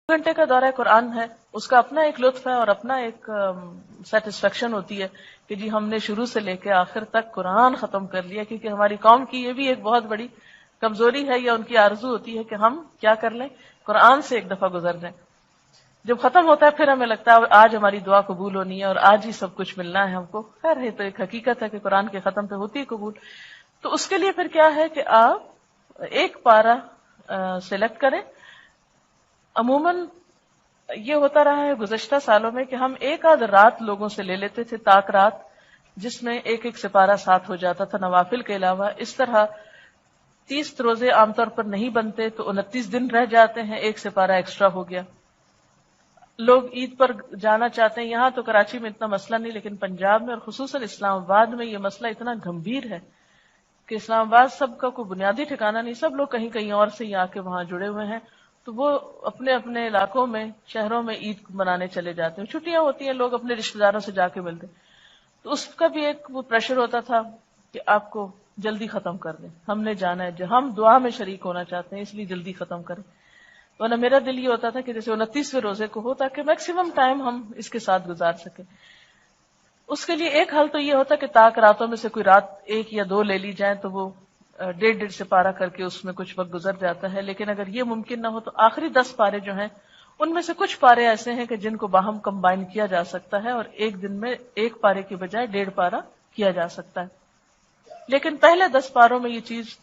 گھنٹے کا دورہ قرآن ہے، اس کا اپنا ایک لطف ہے اور اپنا ایک سیٹسفیکشن ہوتی ہے کہ جی ہم نے شروع سے لے کے آخر تک قرآن ختم کر لیا، کیونکہ ہماری قوم کی یہ بھی ایک بہت بڑی کمزوری ہے یا ان کی آرزو ہوتی ہے کہ ہم کیا کر لیں، قرآن سے ایک دفعہ گزر جائیں۔ جب ختم ہوتا ہے پھر ہمیں لگتا ہے آج ہماری دعا قبول ہونی ہے اور آج ہی سب کچھ ملنا ہے ہم کو۔ خیر ہے تو ایک حقیقت ہے کہ قرآن کے ختم پہ ہوتی ہے قبول۔ تو اس کے لیے پھر کیا ہے کہ آپ ایک پارہ سلیکٹ کریں۔ عموماً یہ ہوتا رہا ہے گزشتہ سالوں میں کہ ہم ایک آدھ رات لوگوں سے لے لیتے تھے، طاق رات، جس میں ایک ایک سپارہ ساتھ ہو جاتا تھا نوافل کے علاوہ۔ اس طرح 30 روزے عام طور پر نہیں بنتے تو 29 دن رہ جاتے ہیں، ایک سپارہ ایکسٹرا ہو گیا۔ لوگ عید پر جانا چاہتے ہیں، یہاں تو کراچی میں اتنا مسئلہ نہیں، لیکن پنجاب میں اور خصوصاً اسلام آباد میں یہ مسئلہ اتنا گمبھیر ہے کہ اسلام آباد سب کا کوئی بنیادی ٹھکانہ نہیں، سب لوگ کہیں کہیں اور سے ہی آ کے وہاں جڑے ہوئے ہیں، تو وہ اپنے اپنے علاقوں میں شہروں میں عید منانے چلے جاتے ہیں۔ چھٹیاں ہوتی ہیں، لوگ اپنے رشتہ داروں سے جا کے ملتے ہیں، تو اس کا بھی ایک وہ پریشر ہوتا تھا کہ آپ کو جلدی ختم کر دیں، ہم نے جانا ہے، ہم دعا میں شریک ہونا چاہتے ہیں، اس لیے جلدی ختم کریں۔ ورنہ میرا دل یہ ہوتا تھا کہ جیسے 29ویں روزے کو ہو تاکہ میکسیمم ٹائم ہم اس کے ساتھ گزار سکیں۔ اس کے لیے ایک حل تو یہ ہوتا کہ طاق راتوں میں سے کوئی رات ایک یا دو لے لی جائیں تو وہ 1.5 سپارہ کر کے اس میں کچھ وقت گزر جاتا ہے۔ لیکن اگر یہ ممکن نہ ہو تو آخری 10 پارے جو ہیں ان میں سے کچھ پارے ایسے ہیں کہ جن کو باہم کمبائن کیا جا سکتا ہے اور ایک دن میں ایک پارے کی بجائے 1.5 پارہ کیا جا سکتا ہے۔ لیکن پہلے 10 پاروں میں یہ چیز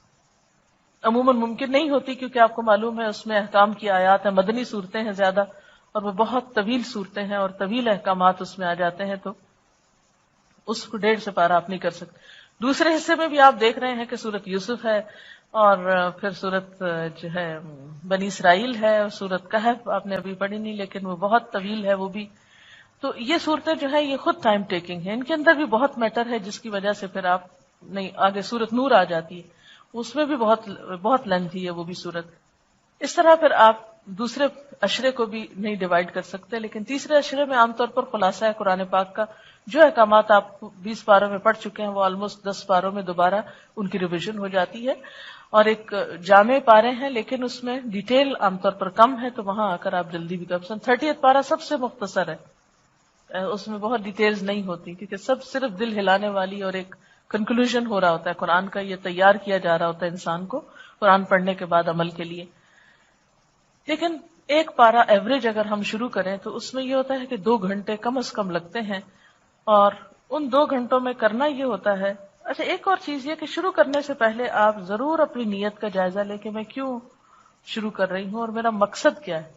عموماً ممکن نہیں ہوتی، کیونکہ آپ کو معلوم ہے اس میں احکام کی آیات ہیں، مدنی صورتیں ہیں زیادہ، اور وہ بہت طویل صورتیں ہیں اور طویل احکامات اس میں آ جاتے ہیں، تو اس کو 1.5 سپارہ آپ نہیں کر سکتے۔ دوسرے حصے میں بھی آپ دیکھ رہے ہیں کہ سورت یوسف ہے، اور پھر سورت جو ہے بنی اسرائیل ہے، سورت کہف آپ نے ابھی پڑھی نہیں لیکن وہ بہت طویل ہے وہ بھی۔ تو یہ صورتیں جو ہے یہ خود ٹائم ٹیکنگ ہے، ان کے اندر بھی بہت میٹر ہے، جس کی وجہ سے پھر آپ نہیں آگے سورت نور آ جاتی ہے، اس میں بھی بہت لینتھی ہے وہ بھی صورت۔ اس طرح پھر آپ دوسرے اشرے کو بھی نہیں ڈیوائیڈ کر سکتے، لیکن تیسرے اشرے میں عام طور پر خلاصہ ہے قرآن پاک کا، جو احکامات آپ 20 پاروں میں پڑھ چکے ہیں وہ آلموسٹ 10 پاروں میں دوبارہ ان کی ریویژن ہو جاتی ہے، اور ایک جامع پارے ہیں لیکن اس میں ڈیٹیل عام طور پر کم ہے، تو وہاں آ کر آپ جلدی بھی کر سکتے۔ 30 پارہ سب سے مختصر ہے، اس میں بہت ڈیٹیلز نہیں ہوتی، کیونکہ سب صرف دل ہلانے والی اور ایک کنکلوژن ہو رہا ہوتا ہے قرآن کا، یہ تیار کیا جا رہا ہوتا ہے انسان کو قرآن پڑھنے کے بعد عمل کے لیے۔ لیکن ایک پارہ ایوریج اگر ہم شروع کریں تو اس میں یہ ہوتا ہے کہ 2 گھنٹے کم از کم لگتے ہیں، اور ان 2 گھنٹوں میں کرنا یہ ہوتا ہے۔ اچھا ایک اور چیز یہ کہ شروع کرنے سے پہلے آپ ضرور اپنی نیت کا جائزہ لیں کہ میں کیوں شروع کر رہی ہوں اور میرا مقصد کیا ہے۔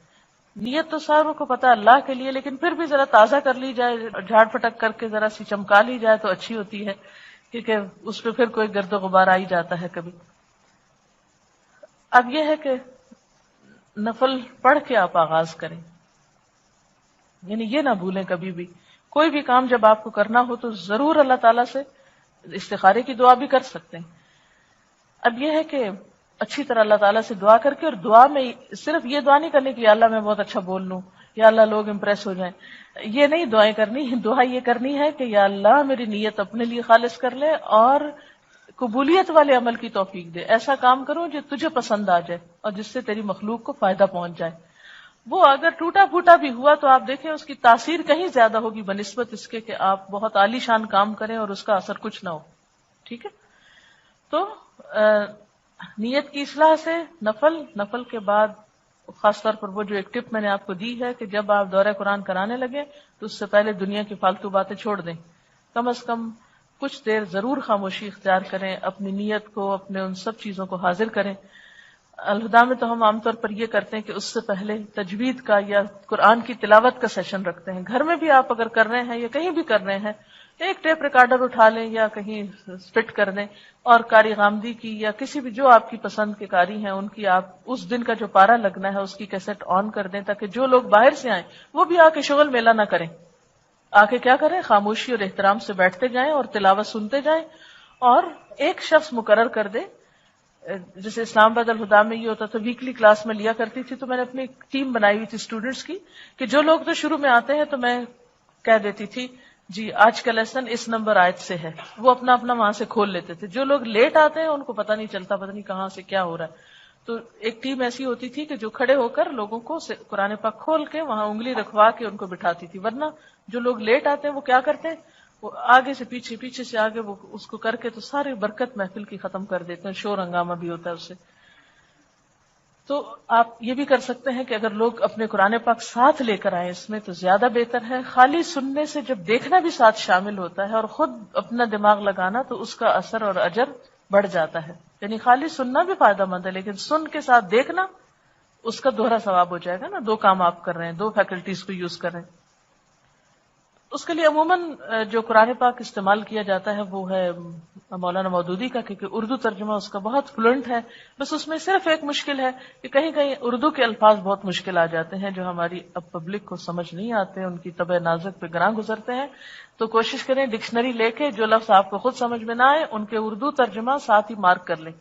نیت تو ساروں کو پتا اللہ کے لیے، لیکن پھر بھی ذرا تازہ کر لی جائے، جھاڑ پھٹک کر کے ذرا سی چمکا لی جائے تو اچھی ہوتی ہے، کیونکہ اس پہ پھر کوئی گرد و غبار آ ہی جاتا ہے کبھی۔ اب یہ ہے کہ نفل پڑھ کے آپ آغاز کریں، یعنی یہ نہ بھولیں کبھی بھی، کوئی بھی کام جب آپ کو کرنا ہو تو ضرور اللہ تعالیٰ سے استخارے کی دعا بھی کر سکتے ہیں۔ اب یہ ہے کہ اچھی طرح اللہ تعالیٰ سے دعا کر کے، اور دعا میں صرف یہ دعا نہیں کرنی کہ یا اللہ میں بہت اچھا بول لوں، یا اللہ لوگ امپریس ہو جائیں، یہ نہیں دعائیں کرنی، دعا یہ کرنی ہے کہ یا اللہ میری نیت اپنے لیے خالص کر لے اور قبولیت والے عمل کی توفیق دے، ایسا کام کرو جو تجھے پسند آ جائے اور جس سے تیری مخلوق کو فائدہ پہنچ جائے۔ وہ اگر ٹوٹا پھوٹا بھی ہوا تو آپ دیکھیں اس کی تاثیر کہیں زیادہ ہوگی بنسبت اس کے کہ آپ بہت عالی شان کام کریں اور اس کا اثر کچھ نہ ہو۔ ٹھیک ہے، تو نیت کی اصلاح سے نفل کے بعد خاص طور پر وہ جو ایک ٹپ میں نے آپ کو دی ہے کہ جب آپ دورہ قرآن کرانے لگے تو اس سے پہلے دنیا کی فالتو باتیں چھوڑ دیں، کم از کم کچھ دیر ضرور خاموشی اختیار کریں، اپنی نیت کو، اپنے ان سب چیزوں کو حاضر کریں۔ الہدا میں تو ہم عام طور پر یہ کرتے ہیں کہ اس سے پہلے تجوید کا یا قرآن کی تلاوت کا سیشن رکھتے ہیں۔ گھر میں بھی آپ اگر کر رہے ہیں یا کہیں بھی کر رہے ہیں، ایک ٹیپ ریکارڈر اٹھا لیں یا کہیں فٹ کر دیں، اور قاری غامدی کی یا کسی بھی جو آپ کی پسند کے قاری ہیں ان کی آپ اس دن کا جو پارہ لگنا ہے اس کی کیسٹ آن کر دیں، تاکہ جو لوگ باہر سے آئیں وہ بھی آ کے شغل میلہ نہ کریں، آ کے کیا کریں، خاموشی اور احترام سے بیٹھتے جائیں اور تلاوت سنتے جائیں۔ اور ایک شخص مقرر کر دے، جیسے اسلام آباد الہدا میں یہ ہوتا تھا، ویکلی کلاس میں لیا کرتی تھی، تو میں نے اپنی ٹیم بنائی ہوئی تھی اسٹوڈنٹس کی کہ جو لوگ تو شروع میں آتے ہیں تو میں کہہ دیتی تھی جی آج کا لیسن اس نمبر آیت سے ہے، وہ اپنا وہاں سے کھول لیتے تھے۔ جو لوگ لیٹ آتے ہیں ان کو پتہ نہیں چلتا، پتہ نہیں کہاں سے کیا ہو رہا ہے، تو ایک ٹیم ایسی ہوتی تھی کہ جو کھڑے ہو کر لوگوں کو قرآن پاک کھول کے وہاں انگلی رکھوا کے ان کو بٹھاتی تھی، ورنہ جو لوگ لیٹ آتے ہیں وہ کیا کرتے ہیں، وہ آگے سے پیچھے، پیچھے سے آگے، وہ اس کو کر کے تو ساری برکت محفل کی ختم کر دیتے ہیں، شور ہنگامہ بھی ہوتا ہے اس سے۔ تو آپ یہ بھی کر سکتے ہیں کہ اگر لوگ اپنے قرآن پاک ساتھ لے کر آئیں اس میں تو زیادہ بہتر ہے۔ خالی سننے سے جب دیکھنا بھی ساتھ شامل ہوتا ہے اور خود اپنا دماغ لگانا تو اس کا اثر اور اجر بڑھ جاتا ہے۔ یعنی خالی سننا بھی فائدہ مند ہے، لیکن سن کے ساتھ دیکھنا اس کا دوہرا ثواب ہو جائے گا نا، دو کام آپ کر رہے ہیں، دو فیکلٹیز کو یوز کر رہے ہیں۔ اس کے لیے عموماً جو قرآن پاک استعمال کیا جاتا ہے وہ ہے مولانا مودودی کا، کیونکہ اردو ترجمہ اس کا بہت فلوئنٹ ہے۔ بس اس میں صرف ایک مشکل ہے کہ کہیں کہیں اردو کے الفاظ بہت مشکل آ جاتے ہیں جو ہماری اب پبلک کو سمجھ نہیں آتے، ان کی طبع نازک پہ گراں گزرتے ہیں۔ تو کوشش کریں ڈکشنری لے کے جو لفظ آپ کو خود سمجھ میں نہ آئے ان کے اردو ترجمہ ساتھ ہی مارک کر لیں،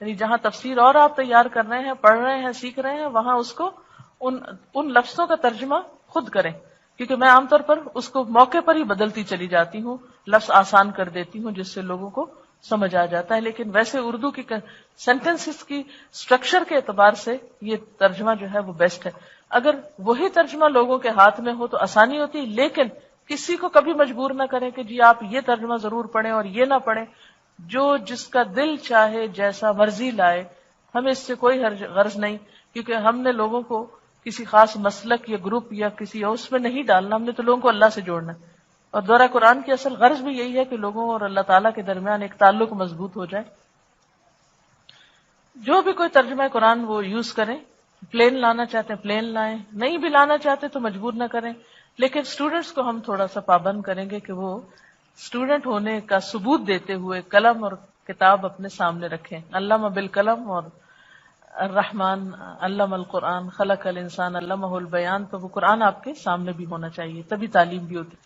یعنی جہاں تفسیر اور آپ تیار کر رہے ہیں، پڑھ رہے ہیں، سیکھ رہے ہیں، وہاں اس کو ان لفظوں کا ترجمہ خود کریں، کیونکہ میں عام طور پر اس کو موقع پر ہی بدلتی چلی جاتی ہوں، لفظ آسان کر دیتی ہوں جس سے لوگوں کو سمجھ آ جاتا ہے، لیکن ویسے اردو کی سینٹنسز کی سٹرکچر کے اعتبار سے یہ ترجمہ جو ہے وہ بیسٹ ہے۔ اگر وہی ترجمہ لوگوں کے ہاتھ میں ہو تو آسانی ہوتی، لیکن کسی کو کبھی مجبور نہ کریں کہ جی آپ یہ ترجمہ ضرور پڑھیں اور یہ نہ پڑھیں، جو جس کا دل چاہے جیسا مرضی لائے، ہمیں اس سے کوئی غرض نہیں، کیونکہ ہم نے لوگوں کو کسی خاص مسلک یا گروپ یا کسی اس میں نہیں ڈالنا، ہم نے تو لوگوں کو اللہ سے جوڑنا ہے۔ اور دورہ قرآن کی اصل غرض بھی یہی ہے کہ لوگوں اور اللہ تعالیٰ کے درمیان ایک تعلق مضبوط ہو جائے۔ جو بھی کوئی ترجمہ قرآن وہ یوز کریں، پلین لانا چاہتے ہیں پلین لائیں، نہیں بھی لانا چاہتے تو مجبور نہ کریں، لیکن اسٹوڈنٹس کو ہم تھوڑا سا پابند کریں گے کہ وہ اسٹوڈنٹ ہونے کا ثبوت دیتے ہوئے قلم اور کتاب اپنے سامنے رکھیں۔ علامہ بالقلم اور الرحمن علم القرآن خلق الانسان علمہ البیان، تو وہ قرآن آپ کے سامنے بھی ہونا چاہیے، تبھی تعلیم بھی ہوتی۔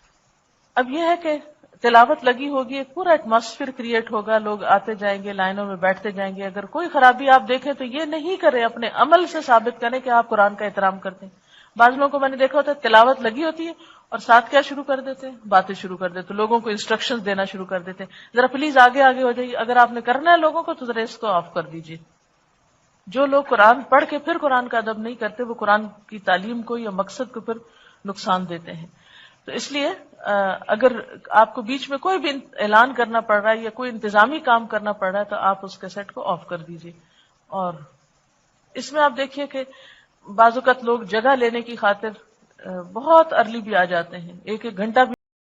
اب یہ ہے کہ تلاوت لگی ہوگی، ایک پورا ایٹماسفیئر کریٹ ہوگا، لوگ آتے جائیں گے، لائنوں میں بیٹھتے جائیں گے۔ اگر کوئی خرابی آپ دیکھیں تو یہ نہیں کریں، اپنے عمل سے ثابت کریں کہ آپ قرآن کا احترام کرتے ہیں۔ بعض لوگوں کو میں نے دیکھا ہوتا ہے تلاوت لگی ہوتی ہے اور ساتھ کیا شروع کر دیتے ہیں، باتیں شروع کر دیتے، لوگوں کو انسٹرکشنز دینا شروع کر دیتے ہیں، ذرا پلیز آگے آگے ہو جائیے، اگر آپ نے کرنا ہے لوگوں کو تو ذرا اس کو آف کر دیجیے۔ جو لوگ قرآن پڑھ کے پھر قرآن کا ادب نہیں کرتے، وہ قرآن کی تعلیم کو یا مقصد کو پھر نقصان دیتے ہیں۔ تو اس لیے اگر آپ کو بیچ میں کوئی بھی اعلان کرنا پڑ رہا ہے یا کوئی انتظامی کام کرنا پڑ رہا ہے تو آپ اس کیسٹ کو آف کر دیجیے۔ اور اس میں آپ دیکھیے کہ بعض اوقات لوگ جگہ لینے کی خاطر بہت ارلی بھی آ جاتے ہیں، ایک ایک گھنٹہ بھی